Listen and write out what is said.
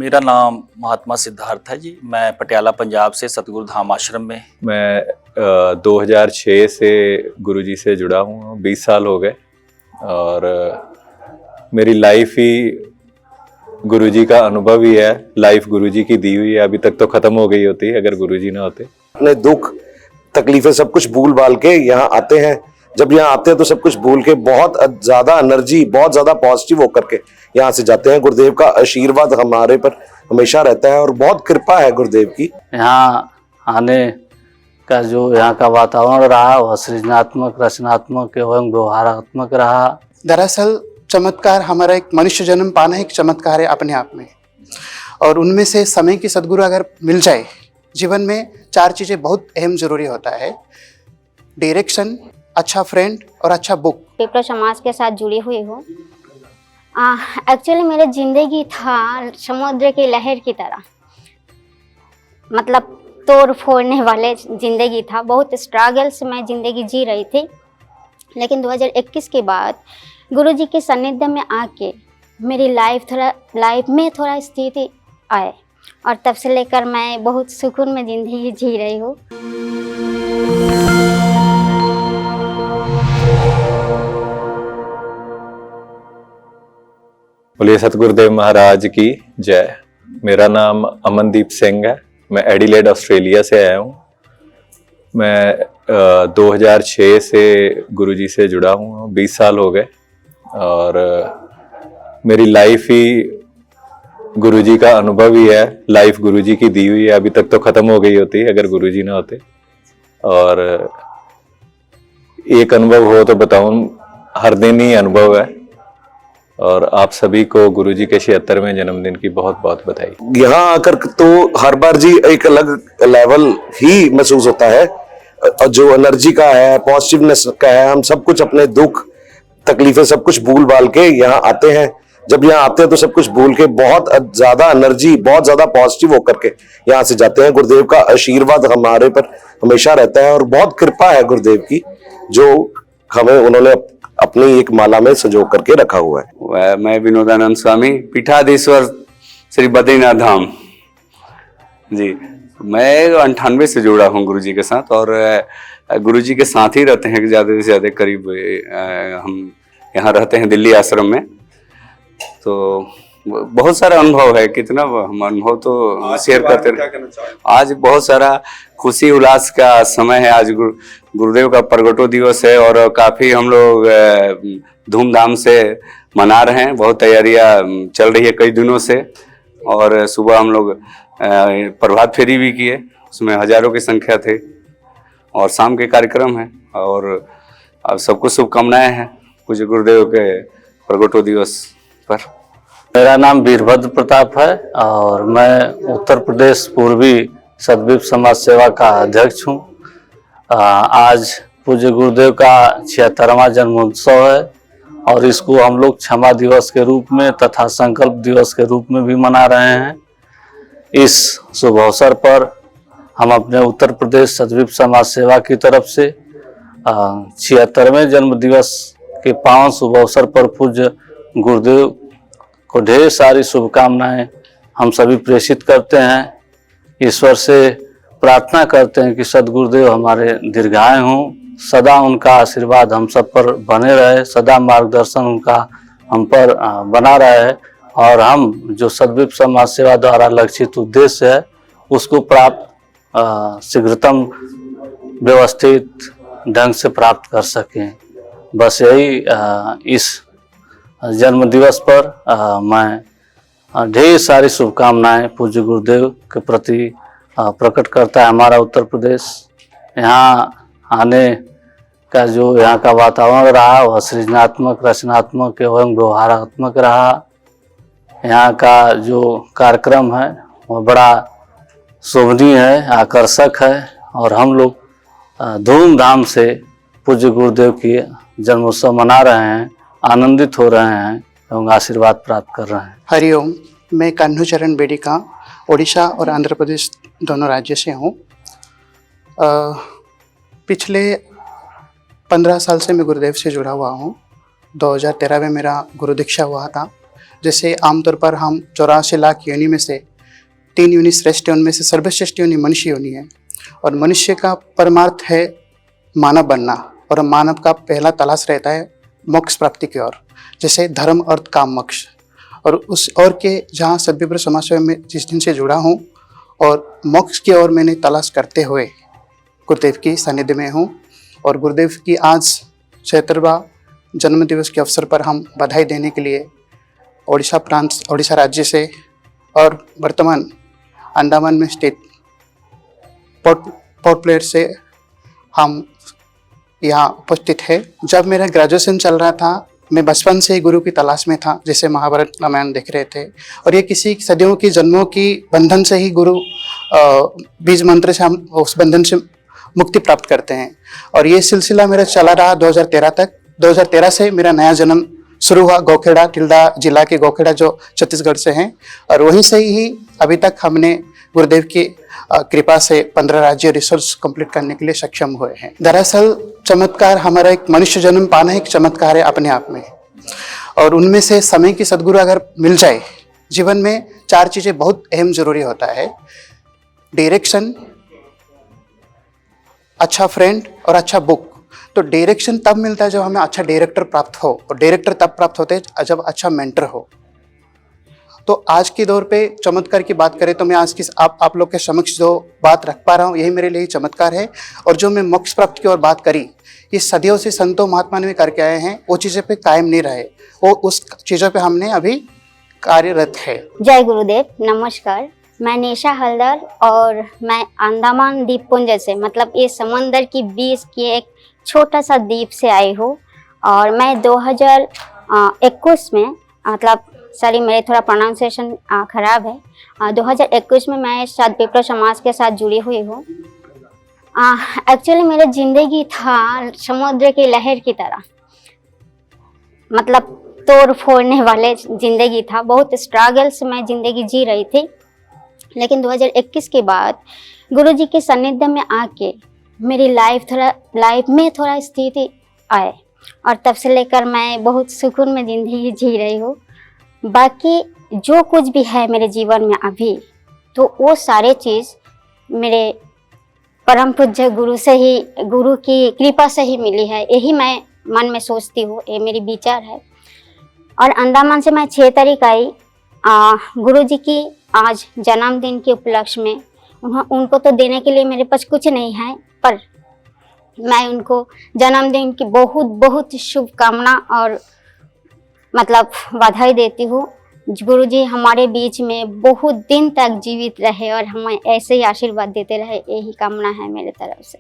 मेरा नाम महात्मा सिद्धार्थ है जी। मैं पटियाला पंजाब से सतगुरु धाम आश्रम में। मैं 2006 से गुरुजी से जुड़ा हूँ, 20 साल हो गए। और मेरी लाइफ ही गुरुजी का अनुभव ही है, लाइफ गुरुजी की दी हुई है। अभी तक तो खत्म हो गई होती अगर गुरुजी ना होते। अपने दुख तकलीफें सब कुछ भूल भाल के यहाँ आते हैं। जब यहाँ आते हैं तो सब कुछ भूल के बहुत ज्यादा एनर्जी, बहुत ज्यादा पॉजिटिव होकर के यहाँ से जाते हैं। गुरुदेव का आशीर्वाद हमारे पर हमेशा रहता है और बहुत कृपा है गुरुदेव की। यहाँ आने का जो यहाँ का वातावरण रहा वह सृजनात्मक, रचनात्मक एवं व्यवहारात्मक रहा। दरअसल चमत्कार हमारा एक मनुष्य जन्म पाना एक चमत्कार है अपने आप में, और उनमें से समय की सद्गुरु अगर मिल जाए जीवन में, 4 चीज़ें बहुत अहम जरूरी होता है: डायरेक्शन, अच्छा फ्रेंड और अच्छा बुक। विप्र समाज के साथ जुड़ी हुई हूँ। एक्चुअली मेरी जिंदगी था समुद्र की लहर की तरह, मतलब तोड़ फोड़ने वाले जिंदगी था। बहुत स्ट्रगल से मैं जिंदगी जी रही थी, लेकिन 2021 के बाद गुरुजी के सानिध्य में आके मेरी लाइफ में थोड़ा स्थिति आए, और तब से लेकर मैं बहुत सुकून में जिंदगी जी रही हूँ। बोलिए सतगुरुदेव महाराज की जय। मेरा नाम अमनदीप सिंह है। मैं एडिलेड ऑस्ट्रेलिया से आया हूँ। मैं 2006 से गुरुजी से जुड़ा हूँ, 20 साल हो गए। और मेरी लाइफ ही गुरुजी का अनुभव ही है, लाइफ गुरुजी की दी हुई है। अभी तक तो खत्म हो गई होती अगर गुरुजी ना होते। और एक अनुभव हो तो बताऊं, हर दिन ही अनुभव है। और आप सभी को गुरुजी के 76वें जन्मदिन की बहुत बहुत बधाई। यहाँ आकर तो हर बार जी एक अलग लेवल ही महसूस होता है। जो एनर्जी का है, पॉजिटिवनेस का है, हम सब कुछ अपने दुख तकलीफें सब कुछ भूल भाल के यहाँ आते हैं। जब यहाँ आते हैं तो सब कुछ भूल के बहुत ज्यादा एनर्जी, बहुत ज्यादा पॉजिटिव होकर के यहाँ से जाते हैं। गुरुदेव का आशीर्वाद हमारे पर हमेशा रहता है और बहुत कृपा है गुरुदेव की, जो हमें उन्होंने अपनी एक माला में संजो करके रखा हुआ है। मैं विनोदानंद स्वामी, पीठाधीश्वर श्री बद्रीनाथ धाम जी। मैं 98 से जुड़ा हूँ गुरुजी के साथ, और गुरुजी के साथ ही रहते हैं। ज़्यादा से ज़्यादा करीब हम यहाँ रहते हैं दिल्ली आश्रम में। तो बहुत सारा अनुभव है, कितना हम अनुभव तो शेयर करते हैं। आज बहुत सारा खुशी उल्लास का समय है। आज गुरुदेव का प्रगटो दिवस है और काफ़ी हम लोग धूमधाम से मना रहे हैं। बहुत तैयारियां चल रही है कई दिनों से, और सुबह हम लोग प्रभात फेरी भी किए, उसमें हजारों की संख्या थे। और शाम के कार्यक्रम है, और अब सबको शुभकामनाएं हैं पूज्य गुरुदेव के प्रगटो दिवस पर। मेरा नाम वीरभद्र प्रताप है और मैं उत्तर प्रदेश पूर्वी सद्विप समाज सेवा का अध्यक्ष हूँ। आज पूज्य गुरुदेव का 76वां जन्मोत्सव है, और इसको हम लोग क्षमा दिवस के रूप में तथा संकल्प दिवस के रूप में भी मना रहे हैं। इस शुभ अवसर पर हम अपने उत्तर प्रदेश सद्विप समाज सेवा की तरफ से 76वें जन्म दिवस के पावन शुभ अवसर पर पूज्य गुरुदेव को ढेर सारी शुभकामनाएं हम सभी प्रेषित करते हैं। ईश्वर से प्रार्थना करते हैं कि सद्गुरुदेव हमारे दीर्घायु हों, सदा उनका आशीर्वाद हम सब पर बने रहे, सदा मार्गदर्शन उनका हम पर बना रहे, और हम जो सद्विप समाज सेवा द्वारा लक्षित उद्देश्य है उसको प्राप्त शीघ्रतम व्यवस्थित ढंग से प्राप्त कर सकें। बस यही इस जन्म दिवस पर मैं ढेर सारी शुभकामनाएं पूज्य गुरुदेव के प्रति प्रकट करता है हमारा उत्तर प्रदेश। यहाँ आने का जो यहाँ का वातावरण रहा वह सृजनात्मक, रचनात्मक एवं व्यवहारात्मक रहा। यहाँ का जो कार्यक्रम है वह बड़ा शोभनीय है, आकर्षक है, और हम लोग धूमधाम से पूज्य गुरुदेव की जन्मोत्सव मना रहे हैं, आनंदित हो रहे हैं एवं आशीर्वाद प्राप्त कर रहे हैं। हरिओम। मैं कान्हूचरण बेडिका, ओडिशा और आंध्र प्रदेश दोनों राज्य से हूँ। पिछले 15 साल से मैं गुरुदेव से जुड़ा हुआ हूँ। 2013 में मेरा गुरु दीक्षा हुआ था। जैसे आमतौर पर हम 84 लाख योनि में से 3 योनि श्रेष्ठ है, उनमें से सर्वश्रेष्ठ योनि मनुष्य योनि है। और मनुष्य का परमार्थ है मानव बनना, और मानव का पहला तलाश रहता है मोक्ष प्राप्ति की ओर, जैसे धर्म अर्थ काम मोक्ष। और उस और के जहाँ सद्विप्र समाज सेवा में जिस दिन से जुड़ा हूँ और मोक्ष की ओर मैंने तलाश करते हुए गुरुदेव की सानिध्य में हूँ। और गुरुदेव की आज 76वां जन्म दिवस के अवसर पर हम बधाई देने के लिए उड़ीसा राज्य से और वर्तमान अंडमान में स्थित पोर्ट ब्लेयर से हम यहाँ उपस्थित है। जब मेरा ग्रेजुएशन चल रहा था, मैं बचपन से ही गुरु की तलाश में था, जैसे महाभारत रामायण देख रहे थे। और ये किसी सदियों की जन्मों की बंधन से ही गुरु बीज मंत्र से हम उस बंधन से मुक्ति प्राप्त करते हैं। और ये सिलसिला मेरा चला रहा 2013 तक। 2013 से मेरा नया जन्म शुरू हुआ गोखेड़ा, तिल्दा जिला के गोखेड़ा जो छत्तीसगढ़ से हैं। और वहीं से ही अभी तक हमने गुरुदेव की कृपा से 15 राज्य रिसोर्स कंप्लीट करने के लिए सक्षम हुए हैं। दरअसल चमत्कार हमारा एक मनुष्य जन्म पाना एक चमत्कार है अपने आप में। और उनमें से समय की सद्गुरु अगर मिल जाए, जीवन में 4 चीज़ें बहुत अहम जरूरी होता है। डायरेक्शन, अच्छा फ्रेंड और अच्छा बुक। तो डायरेक्शन तब मिलता है जब हमें अच्छा डायरेक्टर प्राप्त हो, और डायरेक्टर तब प्राप्त होते हैं जब अच्छा मेंटर हो। तो आज के दौर पे चमत्कार की बात करें तो मैं आज की आप लोग के समक्ष जो बात रख पा रहा हूँ, यही मेरे लिए चमत्कार है। और जो मैं मोक्ष प्राप्त की ओर बात करी, ये सदियों से संतों महात्मा ने करके आए हैं। वो चीज़ें पे कायम नहीं रहे, वो उस चीज़ों पे हमने अभी कार्यरत है। जय गुरुदेव, नमस्कार। मैं निशा हलदर और मैं अंडमान द्वीपपुंज से, मतलब ये समंदर की बीच की एक छोटा सा द्वीप से आई हूँ। और मैं 2021 में, मतलब सॉरी मेरे थोड़ा प्रोनाउंसिएशन खराब है, 2021 में मैं सद्विप्र समाज के साथ जुड़ी हुई हूँ। एक्चुअली मेरी जिंदगी था समुद्र की लहर की तरह, मतलब तोड़ फोड़ने वाले जिंदगी था। बहुत स्ट्रगल से मैं जिंदगी जी रही थी। लेकिन 2021 के बाद गुरुजी के सानिध्य में आके मेरी लाइफ में थोड़ा स्थिति आए, और तब से लेकर मैं बहुत सुकून में ज़िंदगी जी रही हूँ। बाकी जो कुछ भी है मेरे जीवन में अभी, तो वो सारे चीज़ मेरे परम पूज्य गुरु से ही, गुरु की कृपा से ही मिली है। यही मैं मन में सोचती हूँ, ये मेरी विचार है। और अंडमान से मैं 6 तारीख आई। गुरुजी की आज जन्मदिन के उपलक्ष्य में उनको तो देने के लिए मेरे पास कुछ नहीं है, पर मैं उनको जन्मदिन की बहुत बहुत शुभकामना और मतलब बधाई देती हूँ। गुरुजी हमारे बीच में बहुत दिन तक जीवित रहे और हमें ऐसे ही आशीर्वाद देते रहे, यही कामना है मेरे तरफ से।